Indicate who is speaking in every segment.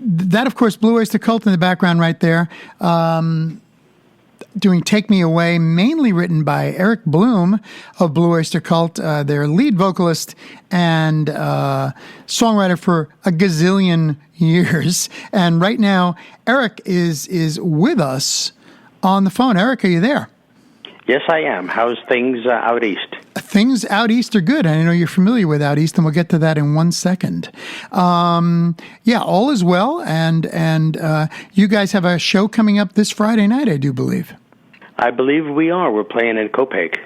Speaker 1: that, of course, Blue Oyster Cult in the background right there. Doing Take Me Away, mainly written by Eric Bloom of Blue Oyster Cult, their lead vocalist and songwriter for a gazillion years. And right now, Eric is with us on the phone. Eric, are you there?
Speaker 2: Yes, I am. How's things out east?
Speaker 1: Things out east are good. I know you're familiar with out east, and we'll get to that in 1 second. Yeah, all is well, and you guys have a show coming up this Friday night, I do believe.
Speaker 2: I believe we are. We're playing in Copac.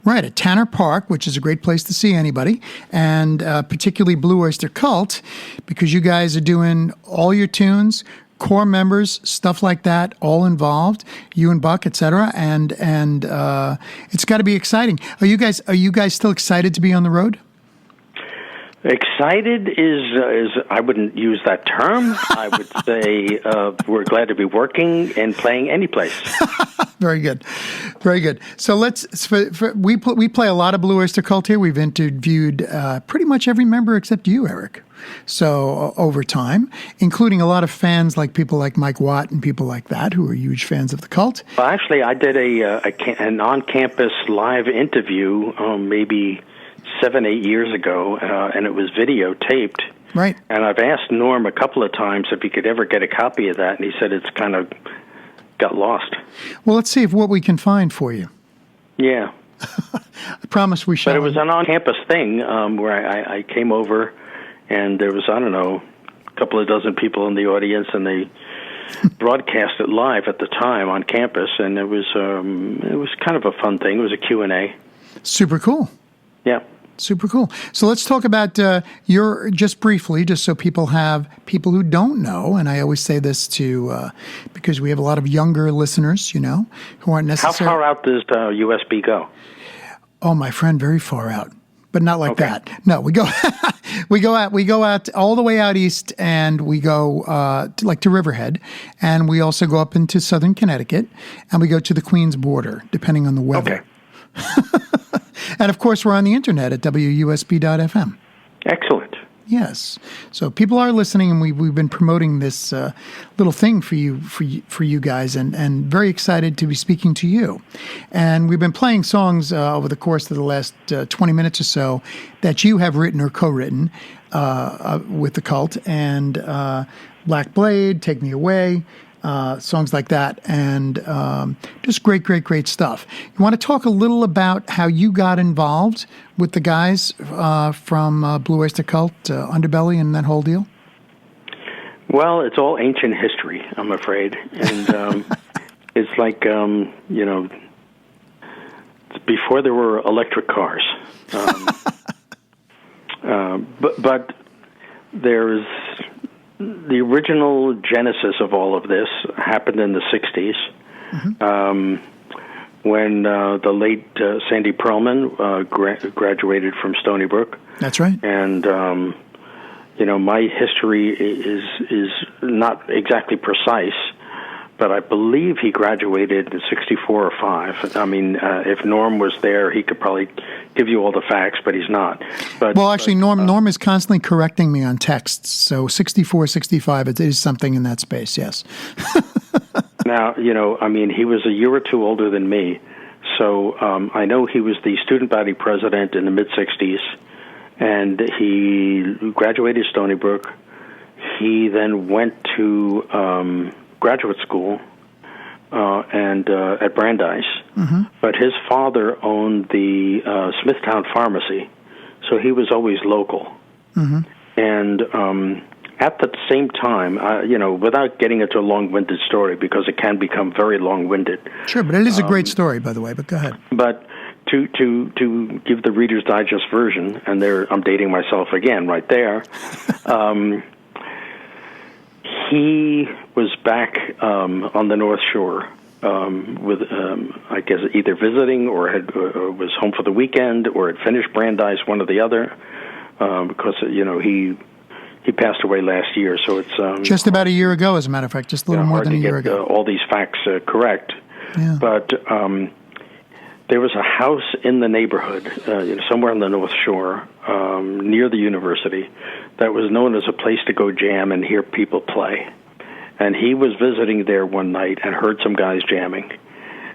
Speaker 1: Right, at Tanner Park, which is a great place to see anybody, and particularly Blue Oyster Cult, because you guys are doing all your tunes, core members, stuff like that, all involved, you and Buck, etc. And it's got to be exciting. Are you guys still excited to be on the road?
Speaker 2: Excited is I wouldn't use that term. I would say we're glad to be working and playing any place.
Speaker 1: Very good, very good. So we play a lot of Blue Oyster Cult here. We've interviewed pretty much every member except you, Eric. So over time, including a lot of fans like people like Mike Watt and people like that who are huge fans of the cult.
Speaker 2: Well, actually, I did an on-campus live interview maybe 7-8 years ago, and it was videotaped.
Speaker 1: Right.
Speaker 2: And I've asked Norm a couple of times if he could ever get a copy of that, and he said it's kind of got lost.
Speaker 1: Well, let's see what we can find for you.
Speaker 2: Yeah.
Speaker 1: I promise we shall.
Speaker 2: But it was an on-campus thing where I came over, and there was, I don't know, a couple of dozen people in the audience, and they broadcast it live at the time on campus, and it was kind of a fun thing. It was a Q&A.
Speaker 1: Super cool.
Speaker 2: Yeah.
Speaker 1: Super cool. So let's talk about just briefly, just so people who don't know, and I always say this because we have a lot of younger listeners, who aren't necessarily.
Speaker 2: How far out does WUSB go?
Speaker 1: Oh, my friend, very far out, but not like
Speaker 2: Okay.
Speaker 1: that. No, we go we go out all the way out east, and we go to Riverhead, and we also go up into southern Connecticut, and we go to the Queens border, depending on the weather.
Speaker 2: Okay.
Speaker 1: And of course, we're on the internet at WUSB.FM.
Speaker 2: Excellent.
Speaker 1: Yes. So people are listening, and we've been promoting this little thing for you guys, and very excited to be speaking to you. And we've been playing songs over the course of the last 20 minutes or so that you have written or co-written with the cult, and Black Blade, Take Me Away, songs like that, and just great stuff. You want to talk a little about how you got involved with the guys from Blue Oyster Cult, Underbelly, and that whole deal?
Speaker 2: Well, it's all ancient history, I'm afraid, and it's like it's before there were electric cars, but there's. The original genesis of all of this happened in the 60s, when the late Sandy Pearlman graduated from Stony Brook.
Speaker 1: That's right.
Speaker 2: And, my history is not exactly precise, but I believe he graduated in 64 or 5. I mean, if Norm was there, he could probably give you all the facts, but he's not. Norm
Speaker 1: is constantly correcting me on texts, so 64, 65, it is something in that space, yes.
Speaker 2: Now, he was a year or two older than me, so I know he was the student body president in the mid-60s, and he graduated Stony Brook. He then went to graduate school and at Brandeis, but his father owned the Smithtown Pharmacy, so he was always local. And at the same time, without getting into a long-winded story, because it can become very long-winded.
Speaker 1: Sure, but it is a great story, by the way, but go ahead.
Speaker 2: But to give the Reader's Digest version, and I'm dating myself again right there, he was back on the North Shore with, I guess, either visiting or was home for the weekend or had finished Brandeis, one or the other, because he passed away last year. So it's
Speaker 1: just about a year ago, as a matter of fact, just a little more than a year ago.
Speaker 2: All these facts correct,
Speaker 1: yeah.
Speaker 2: But there was a house in the neighborhood, somewhere on the North Shore, near the university, that was known as a place to go jam and hear people play. And he was visiting there one night and heard some guys jamming.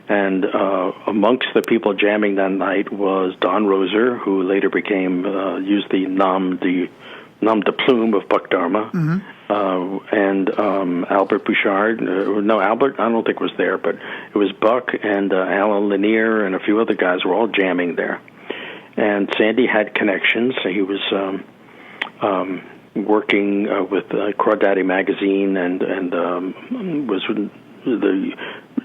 Speaker 2: And amongst the people jamming that night was Don Roser, who later used the nom de plume of Buck Dharma, and Albert Bouchard. No, Albert, I don't think was there, but it was Buck and Alan Lanier and a few other guys were all jamming there. And Sandy had connections. He was working with Crawdaddy magazine and was the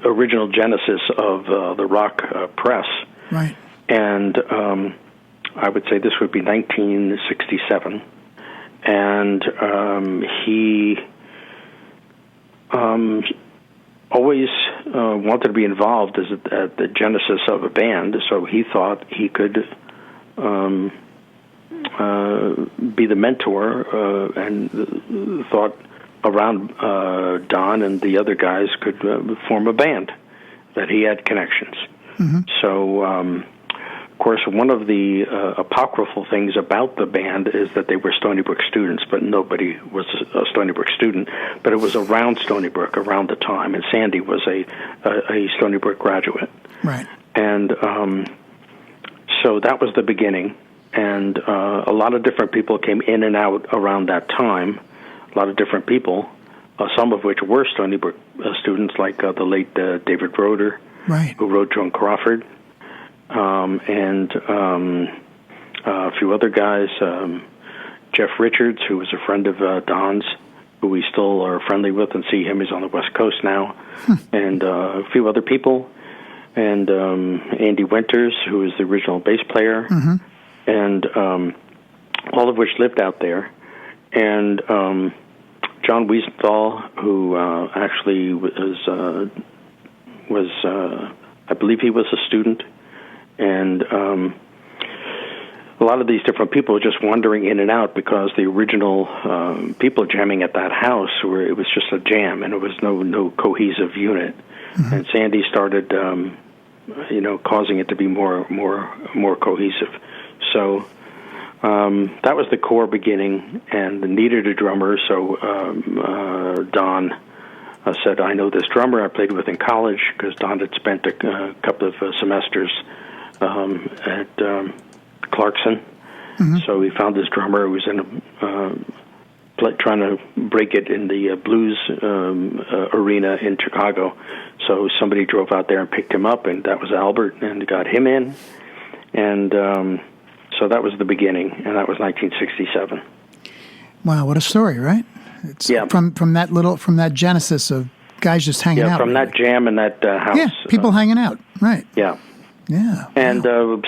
Speaker 2: original genesis of the rock press.
Speaker 1: Right.
Speaker 2: And I would say this would be 1967. And he always wanted to be involved at the genesis of a band, so he thought he could be the mentor, and thought around Don and the other guys could form a band, that he had connections. So, of course, one of the apocryphal things about the band is that they were Stony Brook students, but nobody was a Stony Brook student. But it was around Stony Brook around the time, and Sandy was a Stony Brook graduate.
Speaker 1: Right.
Speaker 2: And so that was the beginning. And a lot of different people came in and out around that time, a lot of different people, some of which were Stony Brook students, like the late David Roeder,
Speaker 1: right,
Speaker 2: who wrote Joan Crawford, and a few other guys, Jeff Richards, who was a friend of Don's, who we still are friendly with and see him. He's on the West Coast now, and a few other people, and Andy Winters, who is the original bass player, and all of which lived out there. And John Wiesenthal, who actually was I believe he was a student, and a lot of these different people were just wandering in and out because the original people jamming at that house it was just a jam, and it was no cohesive unit. And Sandy started, causing it to be more cohesive. So that was the core beginning, and needed a drummer. So Don said, "I know this drummer I played with in college," because Don had spent a couple of semesters at Clarkson. So he found this drummer who was in trying to break it in the blues arena in Chicago. So somebody drove out there and picked him up, and that was Albert, and got him in. And so that was the beginning, and that was 1967.
Speaker 1: Wow, what a story, right? It's from that genesis of guys just hanging out.
Speaker 2: Yeah, from that jam in that house.
Speaker 1: Yeah, people hanging out, right?
Speaker 2: Yeah.
Speaker 1: Yeah.
Speaker 2: And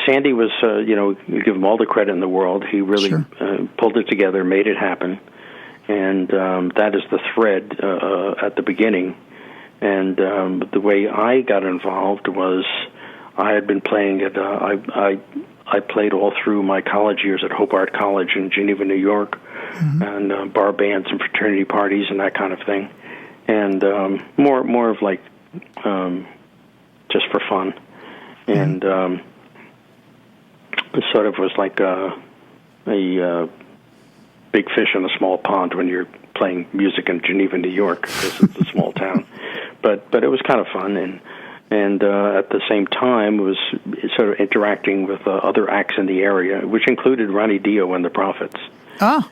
Speaker 2: Sandy was, you give him all the credit in the world. He really pulled it together, made it happen. And that is the thread at the beginning. And the way I got involved was I had been playing at, I played all through my college years at Hope Art College in Geneva, New York, and bar bands and fraternity parties and that kind of thing. And more of like just for fun. And it sort of was like a big fish in a small pond when you're playing music in Geneva, New York, because it's a small town. But it was kind of fun, and at the same time was sort of interacting with other acts in the area, which included Ronnie Dio and the Prophets.
Speaker 1: Oh.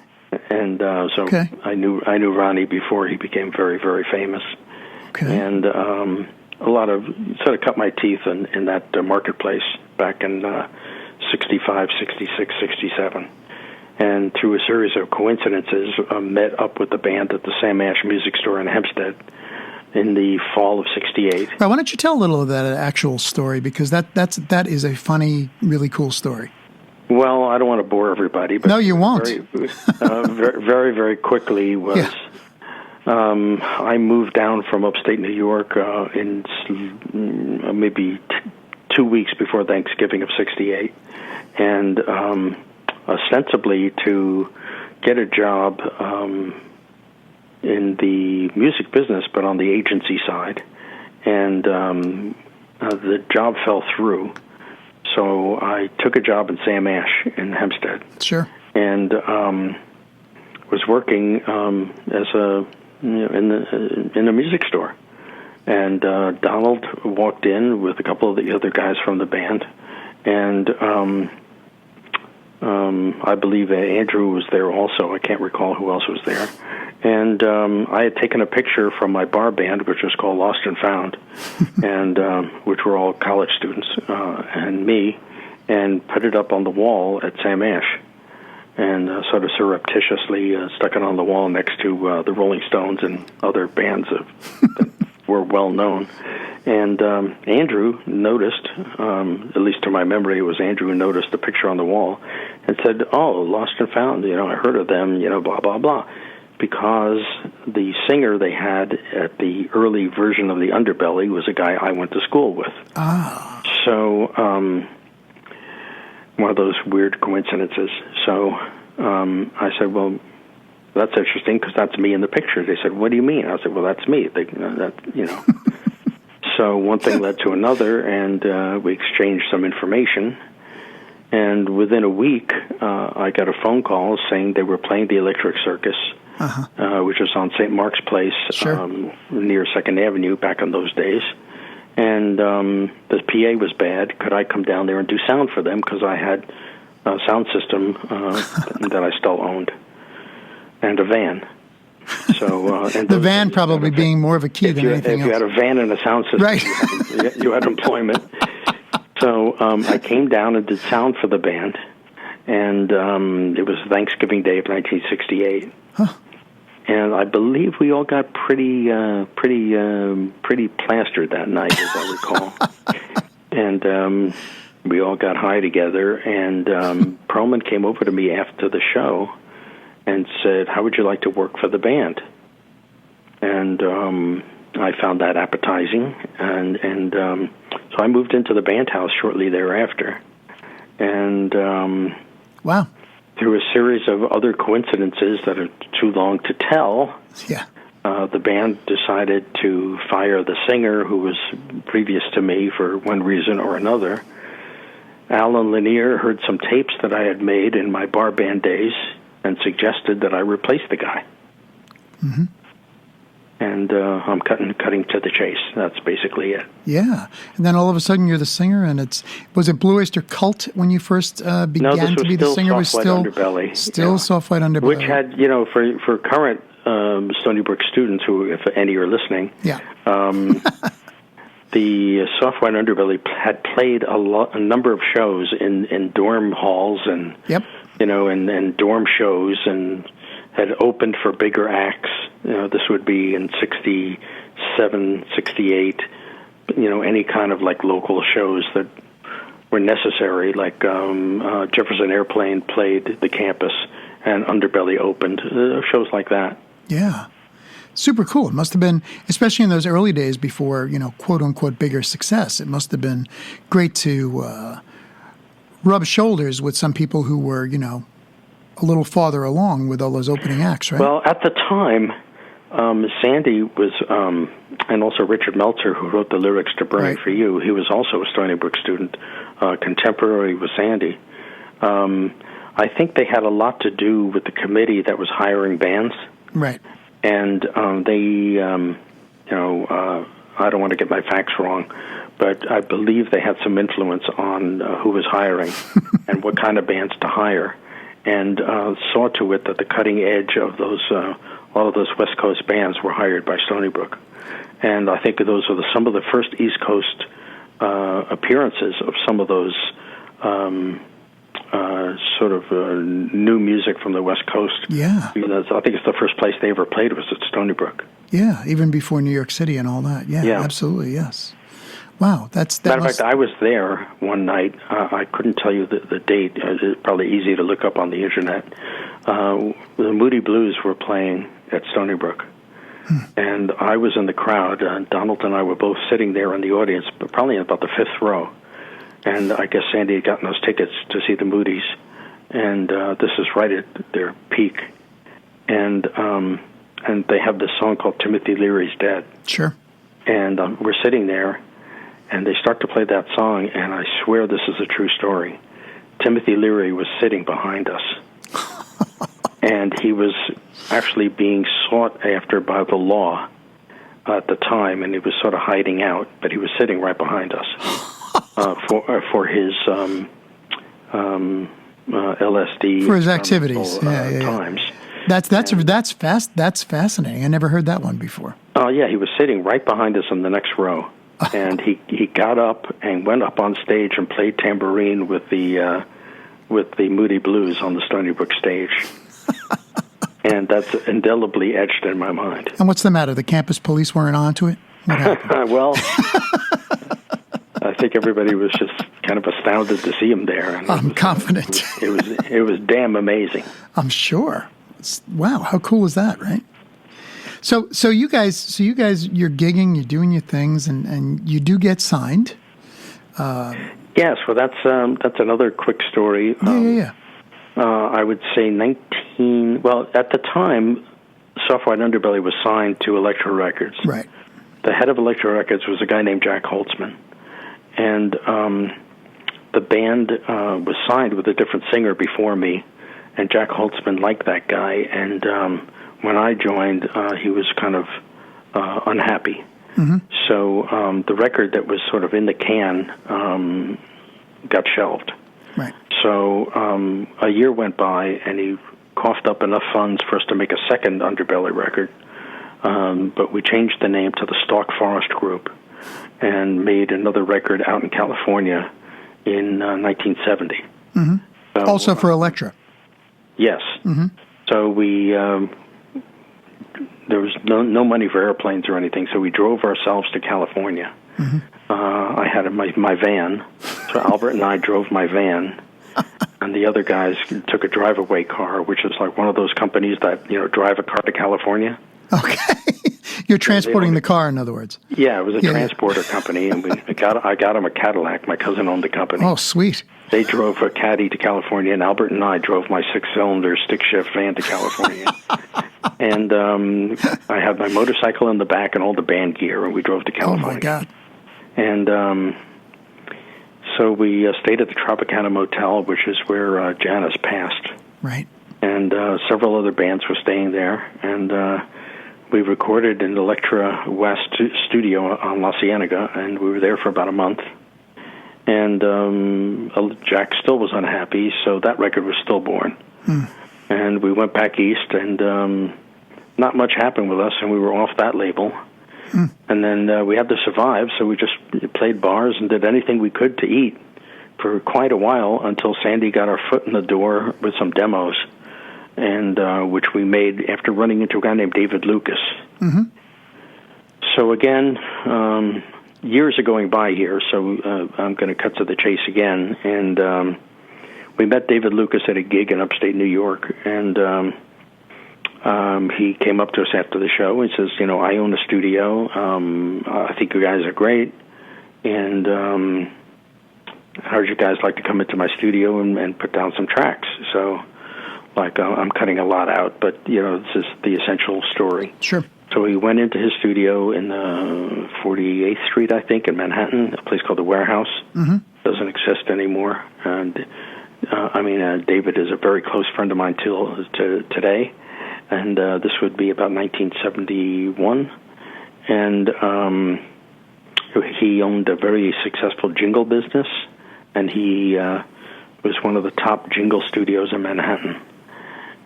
Speaker 2: And so I knew Ronnie before he became very, very famous.
Speaker 1: Okay.
Speaker 2: And a lot of sort of cut my teeth in that marketplace back in 65, 66, 67. And through a series of coincidences, met up with the band at the Sam Ash Music Store in Hempstead in the fall of 68.
Speaker 1: Well, why don't you tell a little of that actual story, because that is a funny, really cool story.
Speaker 2: Well, I don't want to bore everybody, but
Speaker 1: no, you won't.
Speaker 2: Very, very, very quickly was I moved down from upstate New York in maybe 2 weeks before Thanksgiving of 68, and ostensibly to get a job in the music business, but on the agency side, and the job fell through. So I took a job in Sam Ash in Hempstead.
Speaker 1: Sure.
Speaker 2: And was working as a in a music store, and Donald walked in with a couple of the other guys from the band, and I believe Andrew was there also. I can't recall who else was there. And I had taken a picture from my bar band, which was called Lost and Found, and which were all college students, and me, and put it up on the wall at Sam Ash, and sort of surreptitiously stuck it on the wall next to the Rolling Stones and other bands that were well known. And Andrew noticed, at least to my memory, it was Andrew who noticed the picture on the wall and said, "Oh, Lost and Found, I heard of them, blah, blah, blah." Because the singer they had at the early version of the Underbelly was a guy I went to school with.
Speaker 1: Ah.
Speaker 2: So, one of those weird coincidences. So I said, "Well, that's interesting because that's me in the picture." They said, "What do you mean?" I said, "Well, that's me." So one thing led to another, and we exchanged some information. And within a week, I got a phone call saying they were playing the Electric Circus, which was on St. Mark's Place,
Speaker 1: sure.
Speaker 2: Near 2nd Avenue back in those days. And the PA was bad. Could I come down there and do sound for them? Because I had a sound system that I still owned, and a van. So and
Speaker 1: the van probably being more of a key than anything else.
Speaker 2: If you had a van and a sound system, right. you had employment. So I came down and did sound for the band, and it was Thanksgiving Day of 1968.
Speaker 1: Huh.
Speaker 2: And I believe we all got pretty plastered that night, as I recall. And we all got high together, and Perlman came over to me after the show and said, "How would you like to work for the band?" And I found that appetizing, and so I moved into the band house shortly thereafter. And
Speaker 1: wow.
Speaker 2: Through a series of other coincidences that are too long to tell, the band decided to fire the singer who was previous to me for one reason or another. Alan Lanier heard some tapes that I had made in my bar band days and suggested that I replace the guy.
Speaker 1: Mm-hmm.
Speaker 2: And I'm cutting to the chase. That's basically it.
Speaker 1: Yeah. And then all of a sudden you're the singer, and was it Blue Oyster Cult when you first began to be the singer?
Speaker 2: Was still Underbelly.
Speaker 1: Still Soft White Underbelly.
Speaker 2: Which had, for current Stony Brook students who, if any, are listening, the Soft White Underbelly had played a number of shows in dorm halls and, and dorm shows, and had opened for bigger acts. This would be in 67, 68, any kind of like local shows that were necessary, like Jefferson Airplane played the campus and Underbelly opened, shows like that.
Speaker 1: Yeah. Super cool. It must have been, especially in those early days before, quote unquote bigger success, it must have been great to rub shoulders with some people who were, a little farther along with all those opening acts, right?
Speaker 2: Well, at the time, Sandy was, and also Richard Meltzer, who wrote the lyrics to Burning for You, he was also a Stony Brook student, contemporary with Sandy. I think they had a lot to do with the committee that was hiring bands.
Speaker 1: Right.
Speaker 2: And they, I don't want to get my facts wrong, but I believe they had some influence on who was hiring and what kind of bands to hire, and saw to it that the cutting edge of those, all of those West Coast bands were hired by Stony Brook. And I think those were some of the first East Coast appearances of some of those sort of new music from the West Coast.
Speaker 1: Yeah.
Speaker 2: I think it's the first place they ever played was at Stony Brook.
Speaker 1: Yeah, even before New York City and all that. Yeah. Absolutely, yes. Wow,
Speaker 2: Matter of fact, I was there one night. I couldn't tell you the date. It's probably easy to look up on the internet. The Moody Blues were playing at Stony Brook, and I was in the crowd. Donald and I were both sitting there in the audience, but probably in about the fifth row. And I guess Sandy had gotten those tickets to see the Moodies, and this is right at their peak. And they have this song called Timothy Leary's Dead.
Speaker 1: Sure.
Speaker 2: And we're sitting there, and they start to play that song, and I swear this is a true story. Timothy Leary was sitting behind us. And he was actually being sought after by the law at the time, and he was sort of hiding out, but he was sitting right behind us for his LSD,
Speaker 1: for his activities,
Speaker 2: times.
Speaker 1: That's fascinating. I never heard that one before.
Speaker 2: Oh yeah, he was sitting right behind us in the next row, and he got up and went up on stage and played tambourine with the Moody Blues on the Stony Brook stage. And that's indelibly etched in my mind.
Speaker 1: And what's the matter? The campus police weren't onto it? What happened?
Speaker 2: Well, I think everybody was just kind of astounded to see him there. And
Speaker 1: I'm confident.
Speaker 2: It was damn amazing.
Speaker 1: I'm sure. Wow, how cool is that, right? So you guys, you're gigging, you're doing your things, and you do get signed.
Speaker 2: Yes, well, that's another quick story.
Speaker 1: Yeah.
Speaker 2: I would say at the time, Soft White Underbelly was signed to Elektra Records.
Speaker 1: Right.
Speaker 2: The head of Elektra Records was a guy named Jack Holtzman. And the band was signed with a different singer before me, and Jack Holtzman liked that guy. And when I joined, he was kind of unhappy. Mm-hmm. So the record that was sort of in the can got shelved.
Speaker 1: Right.
Speaker 2: So a year went by, and he coughed up enough funds for us to make a second Underbelly record. But we changed the name to the Stalk Forest Group and made another record out in California in 1970.
Speaker 1: Mm-hmm.
Speaker 2: So,
Speaker 1: also for Elektra.
Speaker 2: Yes.
Speaker 1: Mm-hmm.
Speaker 2: So we there was no money for airplanes or anything, so we drove ourselves to California. Mm-hmm. I had my van, so Albert and I drove my van, and the other guys took a drive-away car, which is like one of those companies that drive a car to California.
Speaker 1: Okay, you're transporting the car, in other words.
Speaker 2: Yeah, it was a transporter company, and I got him a Cadillac. My cousin owned the company.
Speaker 1: Oh, sweet.
Speaker 2: They drove a Caddy to California, and Albert and I drove my six-cylinder stick-shift van to California. And I had my motorcycle in the back and all the band gear, and we drove to California.
Speaker 1: Oh, my God.
Speaker 2: And so we stayed at the Tropicana Motel, which is where Janis passed.
Speaker 1: Right.
Speaker 2: And several other bands were staying there. And we recorded in the Elektra West studio on La Cienega, and we were there for about a month. And Jack still was unhappy, so that record was stillborn. And we went back east, and not much happened with us, and we were off that label. And then we had to survive, so we just played bars and did anything we could to eat for quite a while until Sandy got our foot in the door with some demos, and which we made after running into a guy named David Lucas. Mm-hmm. So again, years are going by here, so I'm going to cut to the chase again. And we met David Lucas at a gig in upstate New York, and he came up to us after the show and says, I own a studio. I think you guys are great. And how would you guys like to come into my studio and put down some tracks? So, I'm cutting a lot out, but, this is the essential story.
Speaker 1: Sure.
Speaker 2: So we went into his studio in 48th Street, I think, in Manhattan, a place called The Warehouse. Mm-hmm. Doesn't exist anymore. And, David is a very close friend of mine till today. And this would be about 1971. And he owned a very successful jingle business, and he was one of the top jingle studios in Manhattan,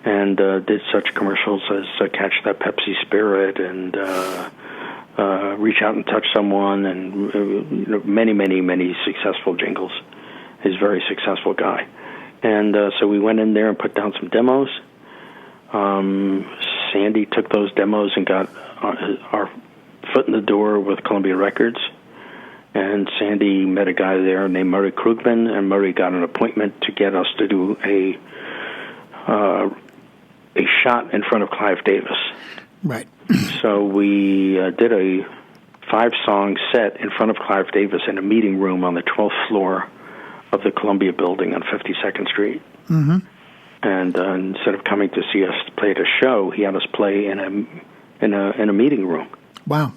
Speaker 2: and did such commercials as Catch That Pepsi Spirit and Reach Out and Touch Someone, and many successful jingles. He's a very successful guy. And so we went in there and put down some demos. Sandy took those demos and got our foot in the door with Columbia Records. And Sandy met a guy there named Murray Krugman, and Murray got an appointment to get us to do a shot in front of Clive Davis.
Speaker 1: Right.
Speaker 2: So we did a 5-song set in front of Clive Davis in a meeting room on the 12th floor of the Columbia Building on 52nd Street. Mm-hmm. And instead of coming to see us play at a show, he had us play in a meeting room.
Speaker 1: Wow.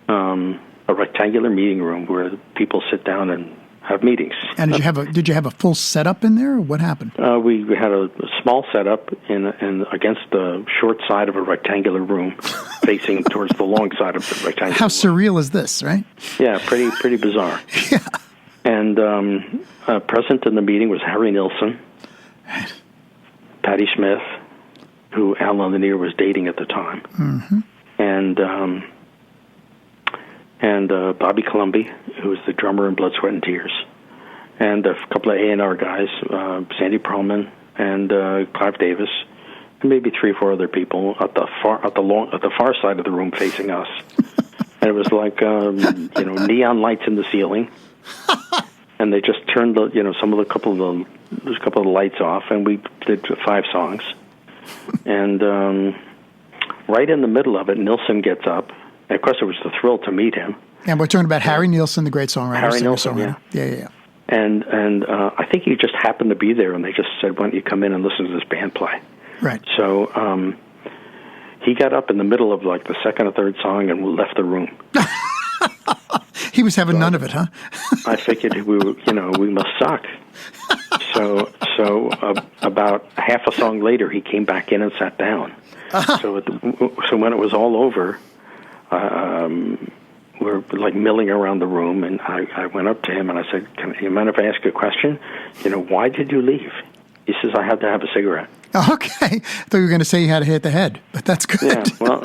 Speaker 2: A rectangular meeting room where people sit down and have meetings.
Speaker 1: And did you have a full setup in there, or what happened?
Speaker 2: We had a small setup in against the short side of a rectangular room, facing towards the long side of the rectangular.
Speaker 1: How surreal is this, right?
Speaker 2: Yeah, pretty bizarre.
Speaker 1: Yeah.
Speaker 2: And present in the meeting was Harry Nilsson, Patti Smith, who Al Lanier was dating at the time, and Bobby Colomby, who was the drummer in Blood, Sweat, and Tears, and a couple of A&R guys, Sandy Perlman and Clive Davis, and maybe 3 or 4 other people at the far side of the room facing us. And it was like neon lights in the ceiling, and they just turned the couple of the lights off, and we did 5 songs, and right in the middle of it, Nilsson gets up. And of course, it was the thrill to meet him.
Speaker 1: And we're talking about Harry Nilsson, the great songwriter.
Speaker 2: Harry Nilsson,
Speaker 1: yeah.
Speaker 2: And I think he just happened to be there, and they just said, "Why don't you come in and listen to this band play?"
Speaker 1: Right.
Speaker 2: So he got up in the middle of like the second or third song and left the room.
Speaker 1: He was having none of it, huh?
Speaker 2: I figured we must suck. So about half a song later, he came back in and sat down. So when it was all over, we're like milling around the room, and I went up to him and I said, "Can you mind if I ask you a question? Why did you leave?" He says, "I had to have a cigarette."
Speaker 1: Okay, I thought you were going to say you had to hit the head, but that's good.
Speaker 2: Yeah, well,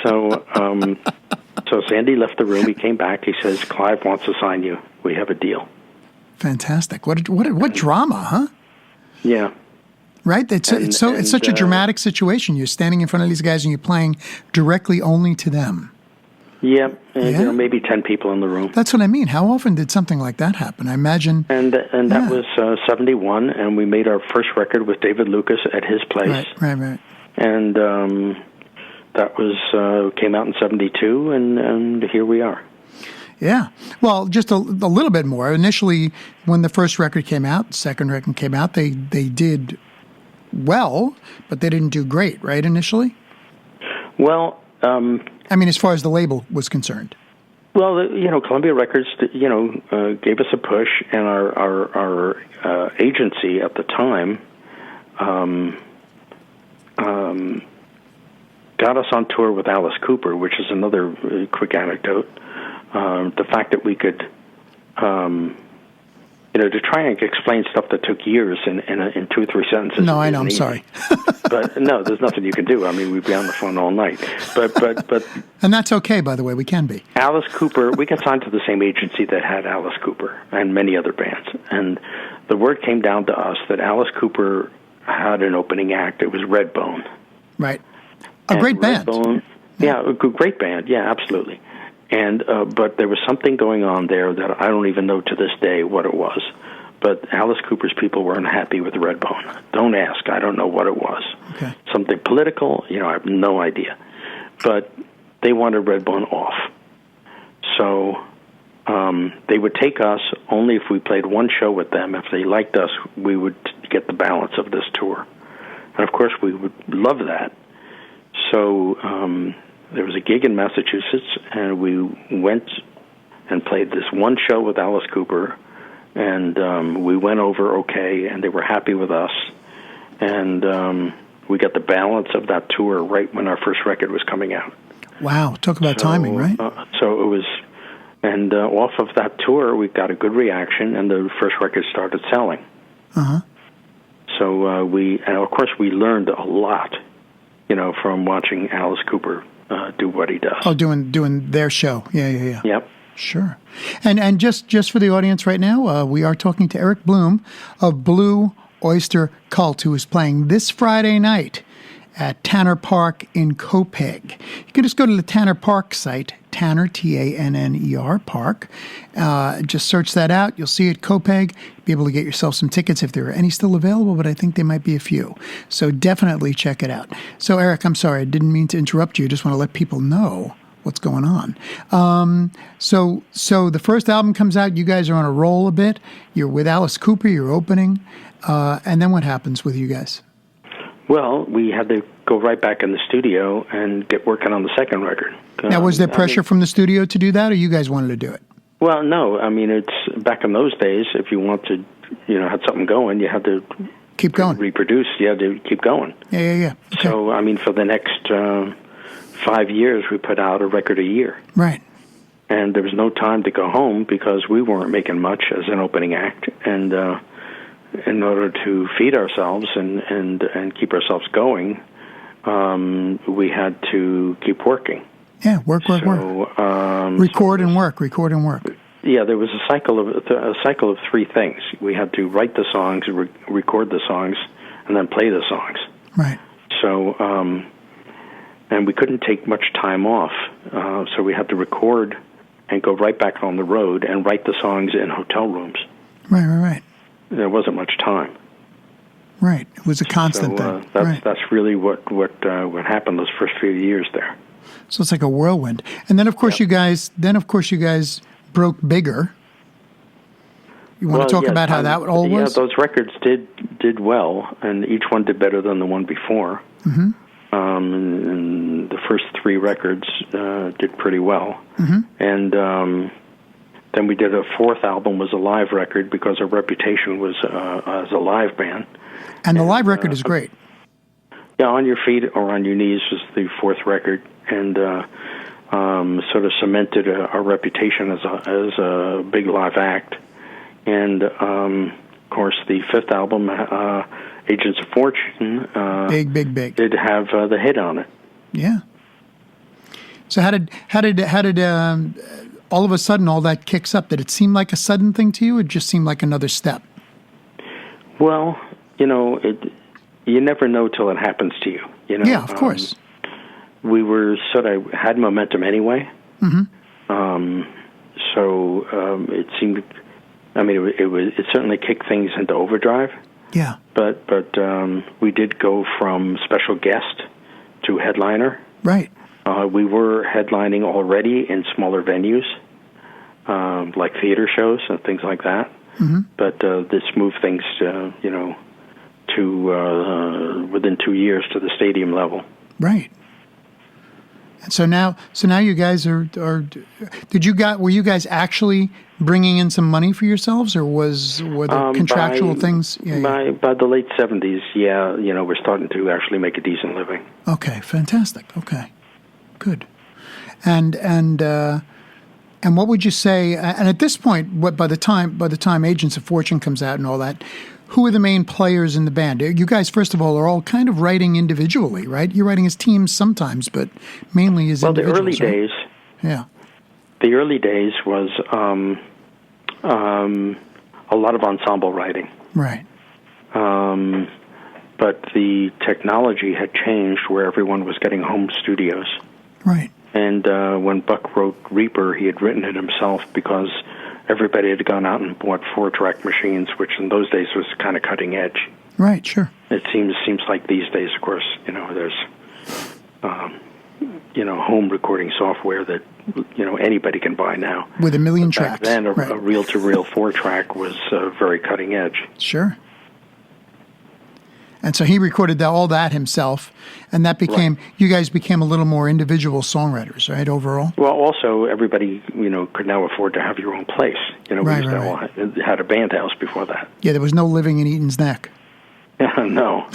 Speaker 2: so Sandy left the room. He came back. He says, "Clive wants to sign you. We have a deal."
Speaker 1: Fantastic! What drama, huh?
Speaker 2: Yeah.
Speaker 1: Right. It's such a dramatic situation. You're standing in front of these guys and you're playing directly only to them.
Speaker 2: Yeah, and maybe 10 people in the room.
Speaker 1: That's what I mean. How often did something like that happen? I imagine.
Speaker 2: And that was 71, and we made our first record with David Lucas at his place.
Speaker 1: Right.
Speaker 2: And that was came out in 72, and here we are.
Speaker 1: Yeah. Well, just a little bit more. Initially, when the first record came out, the second record came out, they did well, but they didn't do great, right, initially?
Speaker 2: Well,
Speaker 1: I mean, as far as the label was concerned.
Speaker 2: Well, Columbia Records, gave us a push, and our agency at the time got us on tour with Alice Cooper, which is another quick anecdote. The fact that we could, to try and explain stuff that took years in 2 or 3 sentences.
Speaker 1: No, I know. I'm sorry.
Speaker 2: But no, there's nothing you can do. I mean, we'd be on the phone all night. But
Speaker 1: and that's okay, by the way. We can be.
Speaker 2: Alice Cooper. We got signed to the same agency that had Alice Cooper and many other bands. And the word came down to us that Alice Cooper had an opening act. It was Redbone.
Speaker 1: Right. A great band.
Speaker 2: Yeah, a great band. Yeah, absolutely. And but there was something going on there that I don't even know to this day what it was. But Alice Cooper's people were unhappy with Redbone. Don't ask. I don't know what it was.
Speaker 1: Okay.
Speaker 2: Something political. I have no idea. But they wanted Redbone off. So they would take us only if we played one show with them. If they liked us, we would get the balance of this tour. And of course, we would love that. So there was a gig in Massachusetts, and we went and played this one show with Alice Cooper, and we went over okay, and they were happy with us, and we got the balance of that tour right when our first record was coming out.
Speaker 1: Wow, talk about timing, right?
Speaker 2: So it was, and off of that tour, we got a good reaction, and the first record started selling.
Speaker 1: Uh-huh.
Speaker 2: So and of course, we learned a lot, from watching Alice Cooper do what he does.
Speaker 1: Oh, doing their show. Yeah.
Speaker 2: Yep.
Speaker 1: Sure. And just for the audience right now, we are talking to Eric Bloom of Blue Oyster Cult, who is playing this Friday night at Tanner Park in Copiague. You can just go to the Tanner Park site, Tanner, Tanner Park. Just search that out. You'll see it, Copiague. Be able to get yourself some tickets if there are any still available, but I think there might be a few. So definitely check it out. So Eric, I'm sorry, I didn't mean to interrupt you. I just want to let people know what's going on. So the first album comes out. You guys are on a roll a bit. You're with Alice Cooper. You're opening. And then what happens with you guys?
Speaker 2: Well, we had to go right back in the studio and get working on the second record.
Speaker 1: Now, was there pressure from the studio to do that, or you guys wanted to do it?
Speaker 2: Well, no, I mean, it's back in those days, if you want to, had something going, you had to
Speaker 1: Keep going.
Speaker 2: reproduce, you had to keep going.
Speaker 1: Yeah. Okay.
Speaker 2: So, I mean, for the next 5 years, we put out a record a year.
Speaker 1: Right.
Speaker 2: And there was no time to go home because we weren't making much as an opening act. And in order to feed ourselves and keep ourselves going, we had to keep working.
Speaker 1: Yeah, work. Record and work.
Speaker 2: Yeah, there was a cycle of three things. We had to write the songs, record the songs, and then play the songs.
Speaker 1: Right.
Speaker 2: So, and we couldn't take much time off, so we had to record and go right back on the road and write the songs in hotel rooms.
Speaker 1: Right.
Speaker 2: There wasn't much time.
Speaker 1: Right. It was a constant thing.
Speaker 2: That's really what happened those first few years there.
Speaker 1: So it's like a whirlwind. And then, of course, you guys broke bigger. You want to talk about how that all was?
Speaker 2: Yeah, those records did well, and each one did better than the one before.
Speaker 1: Mm-hmm.
Speaker 2: And the first three records did pretty well.
Speaker 1: Mm-hmm.
Speaker 2: And then we did a fourth album, was a live record, because our reputation was as a live band.
Speaker 1: And the live record is great.
Speaker 2: Yeah, On Your Feet or On Your Knees was the fourth record, and sort of cemented our reputation as a big live act. And of course, the fifth album, Agents of Fortune,
Speaker 1: big,
Speaker 2: did have the hit on it.
Speaker 1: Yeah. So how did all of a sudden all that kicks up? Did it seem like a sudden thing to you, or just seemed like another step?
Speaker 2: Well, you never know till it happens to you.
Speaker 1: Yeah, of course.
Speaker 2: We were sort of had momentum anyway.
Speaker 1: Mm-hmm.
Speaker 2: So it seemed. I mean, it certainly kicked things into overdrive.
Speaker 1: Yeah.
Speaker 2: But we did go from special guest to headliner.
Speaker 1: Right.
Speaker 2: We were headlining already in smaller venues, like theater shows and things like that.
Speaker 1: Mm-hmm.
Speaker 2: But this moved things, to within 2 years to the stadium level.
Speaker 1: Right. And so now you guys are. Were you guys actually bringing in some money for yourselves, or were there contractual things?
Speaker 2: Yeah. By the late 70s, we're starting to actually make a decent living.
Speaker 1: Okay, fantastic. Okay, good. And what would you say? And at this point, by the time Agents of Fortune comes out and all that, who are the main players in the band? You guys, first of all, are all kind of writing individually, right? You're writing as teams sometimes, but mainly as individuals.
Speaker 2: Well, the early days.
Speaker 1: Yeah.
Speaker 2: The early days was a lot of ensemble writing.
Speaker 1: Right.
Speaker 2: But the technology had changed where everyone was getting home studios.
Speaker 1: Right.
Speaker 2: And when Buck wrote Reaper, he had written it himself because everybody had gone out and bought 4-track machines, which in those days was kind of cutting edge.
Speaker 1: Right, sure.
Speaker 2: It seems like these days, of course, there's home recording software that anybody can buy now.
Speaker 1: With a million
Speaker 2: tracks.
Speaker 1: tracks.
Speaker 2: Then a reel-to-reel 4-track was very cutting edge.
Speaker 1: Sure. And so he recorded all that himself, and that became you guys became a little more individual songwriters, right? Overall.
Speaker 2: Well, also everybody could now afford to have your own place. We used to all had a band house before that.
Speaker 1: Yeah, there was no living in Eaton's Neck.
Speaker 2: No.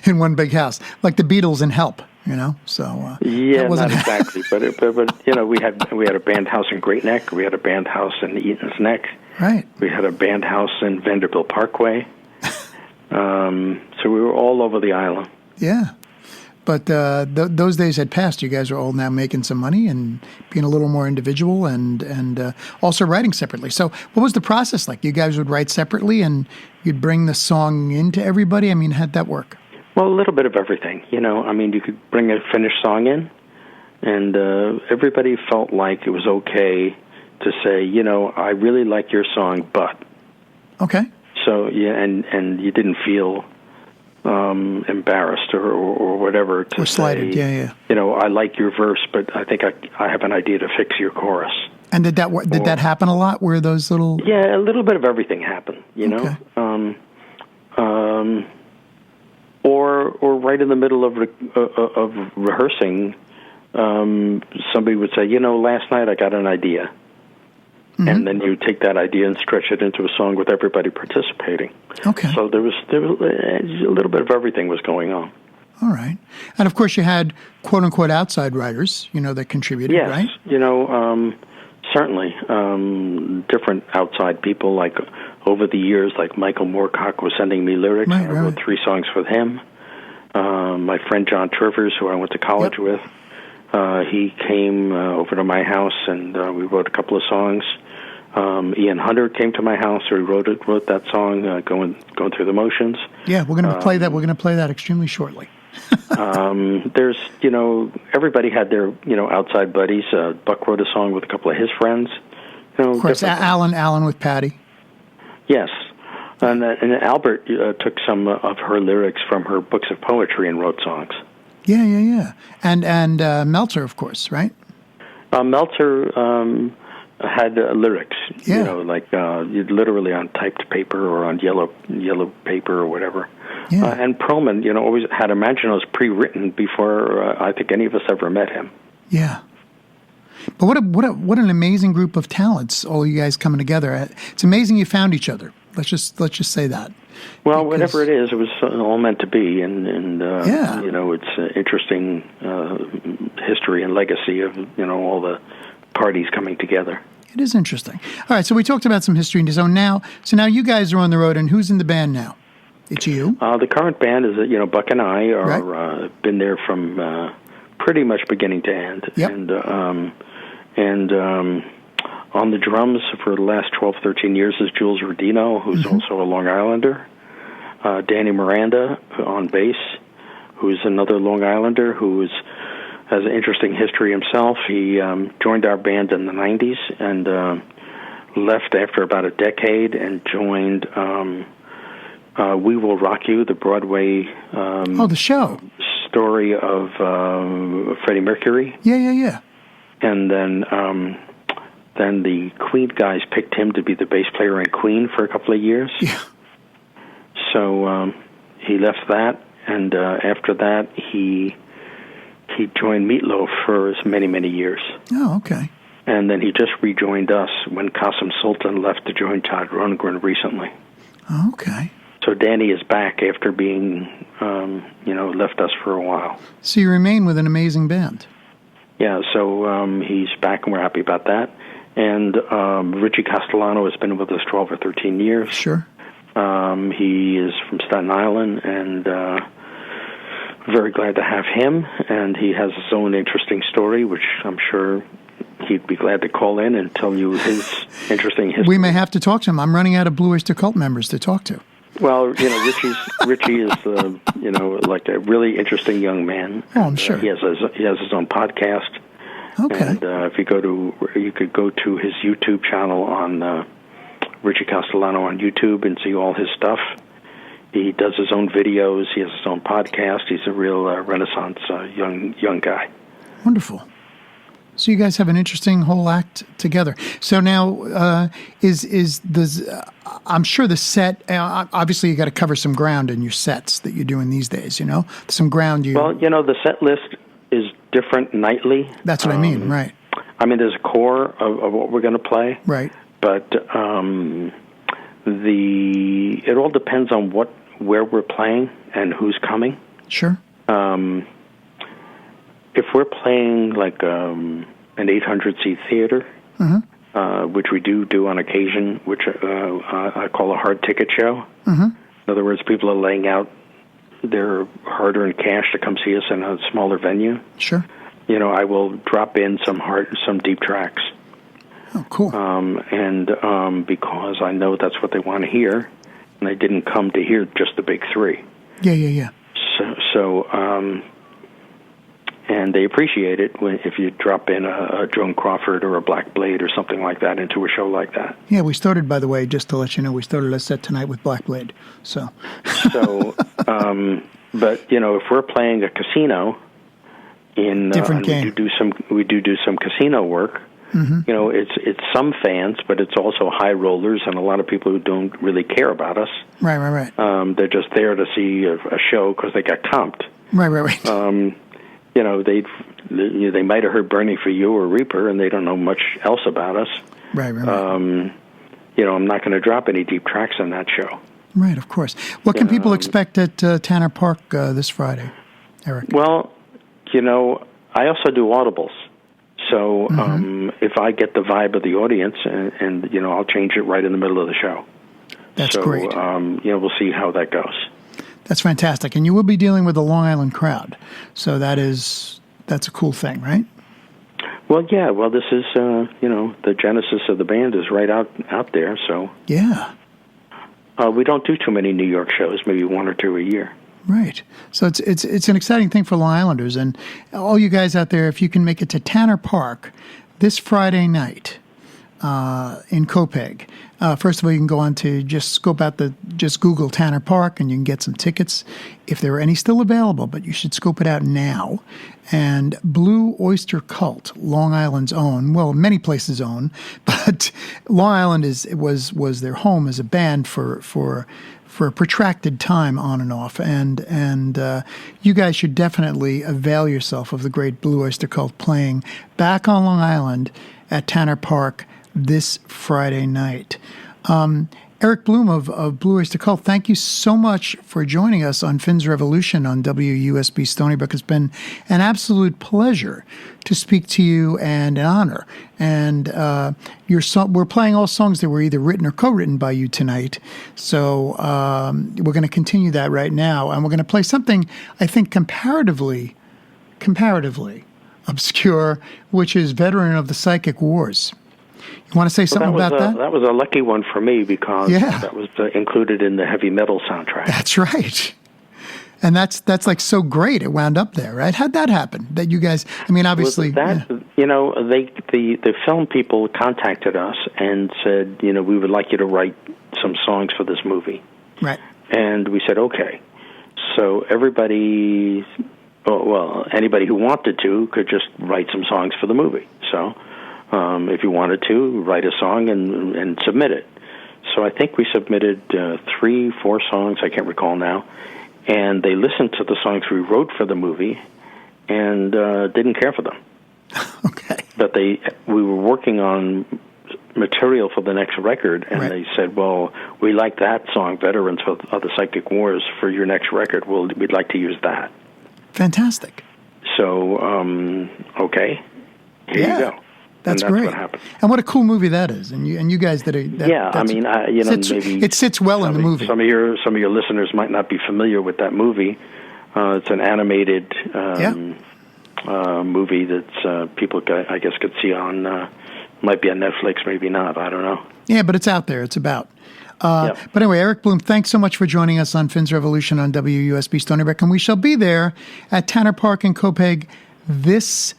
Speaker 1: In one big house, like the Beatles in Help, So
Speaker 2: yeah, not exactly, but we had a band house in Great Neck, we had a band house in Eaton's Neck,
Speaker 1: right?
Speaker 2: We had a band house in Vanderbilt Parkway, so we were all over the island.
Speaker 1: Yeah, but those days had passed. You guys are all now making some money and being a little more individual and also writing separately. So what was the process like? You guys would write separately and you'd bring the song into everybody? I mean, how'd that work?
Speaker 2: Well, a little bit of everything. You could bring a finished song in, and everybody felt like it was okay to say, I really like your song, but.
Speaker 1: Okay.
Speaker 2: So, yeah, and you didn't feel embarrassed or whatever to
Speaker 1: slighted.
Speaker 2: say, I like your verse, but I think I have an idea to fix your chorus.
Speaker 1: And did that happen a lot? Where those little...
Speaker 2: Yeah, a little bit of everything happened,
Speaker 1: Okay.
Speaker 2: Or right in the middle of rehearsing, somebody would say, last night I got an idea. Mm-hmm. And then you take that idea and stretch it into a song with everybody participating.
Speaker 1: Okay.
Speaker 2: So there was a little bit of everything was going on.
Speaker 1: All right. And, of course, you had quote-unquote outside writers, that contributed,
Speaker 2: yes,
Speaker 1: right?
Speaker 2: Certainly. Different outside people, like over the years, like Michael Moorcock was sending me lyrics.
Speaker 1: Right,
Speaker 2: I wrote 3 songs with him. My friend John Trivers, who I went to college with, he came over to my house, and we wrote a couple of songs. Ian Hunter came to my house, or he wrote that song, going through the motions.
Speaker 1: Yeah, we're going to play that. We're going to play that extremely shortly.
Speaker 2: There's, everybody had their, outside buddies. Buck wrote a song with a couple of his friends.
Speaker 1: Of course, Alan with Patty.
Speaker 2: Yes. And Albert took some of her lyrics from her books of poetry and wrote songs.
Speaker 1: Yeah. And Meltzer, of course, right?
Speaker 2: Meltzer had lyrics,
Speaker 1: yeah.
Speaker 2: Literally on typed paper or on yellow paper or whatever.
Speaker 1: Yeah.
Speaker 2: And Perlman, always had Imaginos pre-written before I think any of us ever met him.
Speaker 1: Yeah. But what an amazing group of talents, all you guys coming together. It's amazing you found each other. Let's just say that.
Speaker 2: Well, whatever it is, it was all meant to be, and it's interesting history and legacy of all the parties coming together.
Speaker 1: It is interesting. All right, so we talked about some history. So now you guys are on the road, and who's in the band now? It's you?
Speaker 2: The current band is, Buck and I are
Speaker 1: right.
Speaker 2: Been there from pretty much beginning to end.
Speaker 1: Yep.
Speaker 2: And on the drums for the last 12, 13 years is Jules Rodino, who's also a Long Islander. Danny Miranda on bass, who's another Long Islander who has an interesting history himself. He joined our band in the 90s and left after about a decade and joined We Will Rock You, the Broadway
Speaker 1: the show
Speaker 2: story of Freddie Mercury.
Speaker 1: Yeah.
Speaker 2: And then the Queen guys picked him to be the bass player in Queen for a couple of years.
Speaker 1: Yeah.
Speaker 2: So he left that, and after that he joined Meatloaf for many, many years.
Speaker 1: Oh, okay.
Speaker 2: And then he just rejoined us when Qasim Sultan left to join Todd Rundgren recently.
Speaker 1: Oh, okay.
Speaker 2: So Danny is back after being, left us for a while.
Speaker 1: So you remain with an amazing band.
Speaker 2: Yeah, so he's back, and we're happy about that. And Richie Castellano has been with us 12 or 13 years.
Speaker 1: Sure.
Speaker 2: He is from Staten Island, and very glad to have him. And he has his own interesting story, which I'm sure he'd be glad to call in and tell you his interesting history.
Speaker 1: We may have to talk to him. I'm running out of Blue Oyster Cult members to talk to.
Speaker 2: Well, Richie is, like a really interesting young man.
Speaker 1: Oh, I'm sure.
Speaker 2: He has his own podcast.
Speaker 1: Okay.
Speaker 2: And you could go to his YouTube channel on Richie Castellano on YouTube and see all his stuff. He does his own videos. He has his own podcast. He's a real Renaissance young guy.
Speaker 1: Wonderful. So you guys have an interesting whole act together. So now, I'm sure the set. Obviously, you got to cover some ground in your sets that you're doing these days. Some ground.
Speaker 2: Well, the set list is different nightly.
Speaker 1: That's what I mean, right?
Speaker 2: I mean, there's a core of what we're going to play,
Speaker 1: right?
Speaker 2: But it all depends on where we're playing and who's coming.
Speaker 1: Sure.
Speaker 2: If we're playing like an 800-seat theater, which we do on occasion, which I call a hard ticket show. In other words, people are laying out their hard-earned cash to come see us in a smaller venue.
Speaker 1: Sure.
Speaker 2: I will drop in some deep tracks.
Speaker 1: Oh, cool.
Speaker 2: Because I know that's what they want to hear, and they didn't come to hear just the big three.
Speaker 1: Yeah.
Speaker 2: So and they appreciate it if you drop in a Joan Crawford or a Black Blade or something like that into a show like that.
Speaker 1: Yeah, we started, by the way, just to let you know, we started a set tonight with Black Blade.
Speaker 2: But if we're playing a casino in
Speaker 1: different game,
Speaker 2: we do some casino work. It's some fans, but it's also high rollers and a lot of people who don't really care about us.
Speaker 1: Right.
Speaker 2: They're just there to see a show because they got comped.
Speaker 1: Right.
Speaker 2: they might have heard "Burning for You" or "Reaper," and they don't know much else about us.
Speaker 1: Right.
Speaker 2: I'm not going to drop any deep tracks on that show.
Speaker 1: Right, of course. What can people expect at Tanner Park this Friday, Eric?
Speaker 2: Well, I also do audibles. So if I get the vibe of the audience, and I'll change it right in the middle of the show.
Speaker 1: That's great.
Speaker 2: We'll see how that goes.
Speaker 1: That's fantastic. And you will be dealing with the Long Island crowd. So that's a cool thing, right?
Speaker 2: Well, yeah. Well, this is, the genesis of the band is right out there. So
Speaker 1: yeah.
Speaker 2: We don't do too many New York shows, maybe one or two a year.
Speaker 1: Right. So it's an exciting thing for Long Islanders. And all you guys out there, if you can make it to Tanner Park this Friday night in Copiague, first of all, you can go on to just Google Tanner Park and you can get some tickets if there are any still available, but you should scope it out now. And Blue Oyster Cult, Long Island's own, well, many places own, but Long Island was their home as a band for a protracted time on and off. And you guys should definitely avail yourself of the great Blue Oyster Cult playing back on Long Island at Tanner Park this Friday night. Eric Bloom of Blue Oyster Cult, thank you so much for joining us on Finn's Revolution on WUSB Stony Brook. It's been an absolute pleasure to speak to you and an honor. And we're playing all songs that were either written or co-written by you tonight. So we're going to continue that right now. And we're going to play something, I think, comparatively obscure, which is Veteran of the Psychic Wars. You want to say something about that?
Speaker 2: That was a lucky one for me because that was included in the heavy metal soundtrack.
Speaker 1: That's right. And that's like so great. It wound up there, right? How'd that happen? That you guys, I mean, obviously.
Speaker 2: The film people contacted us and said, we would like you to write some songs for this movie.
Speaker 1: Right.
Speaker 2: And we said, okay. So anybody who wanted to could just write some songs for the movie. So if you wanted to, write a song and submit it. So I think we submitted 3-4 songs, I can't recall now, and they listened to the songs we wrote for the movie and didn't care for them.
Speaker 1: Okay.
Speaker 2: But we were working on material for the next record, and they said, well, we like that song, Veterans of the Psychic Wars, for your next record. We'd like to use that.
Speaker 1: Fantastic.
Speaker 2: So, okay, here you go.
Speaker 1: That's
Speaker 2: great.
Speaker 1: What happened. And what a cool movie that is. And you guys did it.
Speaker 2: Maybe
Speaker 1: it sits well in the movie.
Speaker 2: Some of your listeners might not be familiar with that movie. It's an animated movie that people, I guess, could see on. Might be on Netflix, maybe not. I don't know.
Speaker 1: Yeah, but it's out there. It's about. But anyway, Eric Bloom, thanks so much for joining us on Finn's Revolution on WUSB Stony Brook. And we shall be there at Tanner Park in Copiague this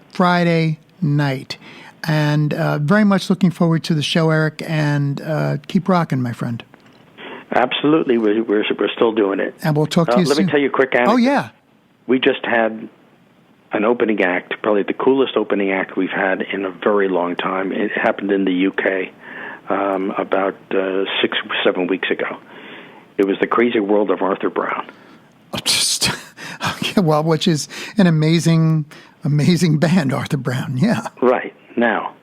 Speaker 1: Friday night. And very much looking forward to the show, Eric, and keep rocking, my friend.
Speaker 2: Absolutely. We're still doing it.
Speaker 1: And we'll talk to you soon.
Speaker 2: Let me tell you a quick anecdote.
Speaker 1: Oh, yeah.
Speaker 2: We just had an opening act, probably the coolest opening act we've had in a very long time. It happened in the UK about 6-7 weeks ago. It was The Crazy World of Arthur Brown.
Speaker 1: Well, which is an amazing band, Arthur Brown. Yeah. Right.
Speaker 2: Now,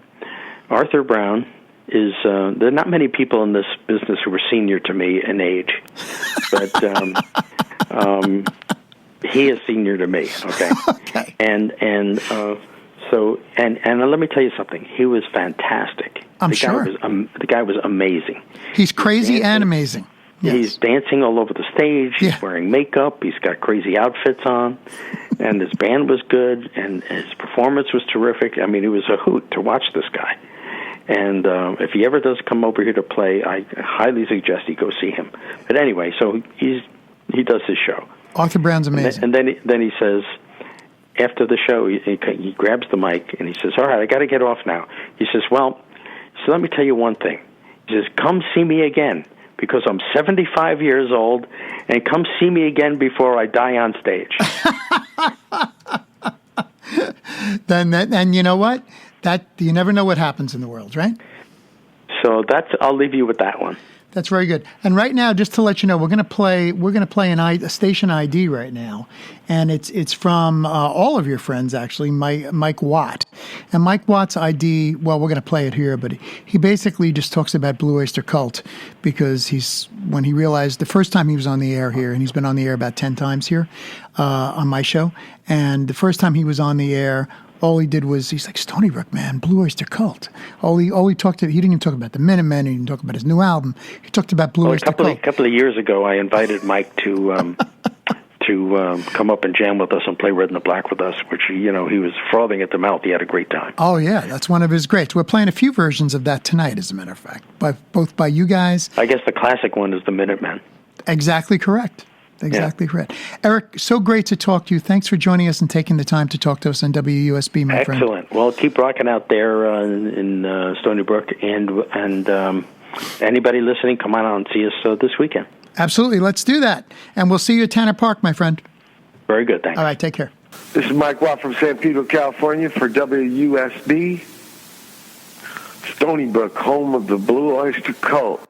Speaker 2: Arthur Brown is, there are not many people in this business who are senior to me in age, but he is senior to me, okay?
Speaker 1: Okay.
Speaker 2: And let me tell you something. He was fantastic.
Speaker 1: I'm sure.
Speaker 2: The guy was amazing.
Speaker 1: He's crazy and amazing. Yes.
Speaker 2: He's dancing all over the stage. He's wearing makeup. He's got crazy outfits on. And his band was good, and his performance was terrific. I mean, it was a hoot to watch this guy. And if he ever does come over here to play, I highly suggest you go see him. But anyway, so he does his show.
Speaker 1: Arthur Brown's amazing.
Speaker 2: And then he says, after the show, he grabs the mic, and he says, all right, I got to get off now. He says, well, so let me tell you one thing. He says, come see me again, because I'm 75 years old, and come see me again before I die on stage.
Speaker 1: And you know what? That you never know what happens in the world, right?
Speaker 2: So I'll leave you with that one.
Speaker 1: That's very good. And right now, just to let you know, we're going to play a station ID right now, and it's from all of your friends actually, Mike Watt, and Mike Watt's ID. Well, we're going to play it here, but he basically just talks about Blue Oyster Cult because when he realized the first time he was on the air here, and he's been on the air about 10 times here on my show, and the first time he was on the air, all he did was, he's like, Stony Brook, man, Blue Oyster Cult. He didn't even talk about the Minutemen, he didn't talk about his new album. He talked about Blue Oyster Cult.
Speaker 2: A couple of years ago, I invited Mike to come up and jam with us and play Red and the Black with us, which, he was frothing at the mouth. He had a great time.
Speaker 1: Oh, yeah, that's one of his greats. We're playing a few versions of that tonight, as a matter of fact, both by you guys.
Speaker 2: I guess the classic one is the Minutemen.
Speaker 1: Exactly correct. Exactly correct. Eric, so great to talk to you. Thanks for joining us and taking the time to talk to us on WUSB, my friend.
Speaker 2: Excellent. Well, keep rocking out there in Stony Brook, and anybody listening, come on out and see us this weekend.
Speaker 1: Absolutely. Let's do that. And we'll see you at Tanner Park, my friend.
Speaker 2: Very good. Thanks.
Speaker 1: All right. Take care.
Speaker 3: This is Mike Watt from San Pedro, California for WUSB. Stony Brook, home of the Blue Oyster Cult.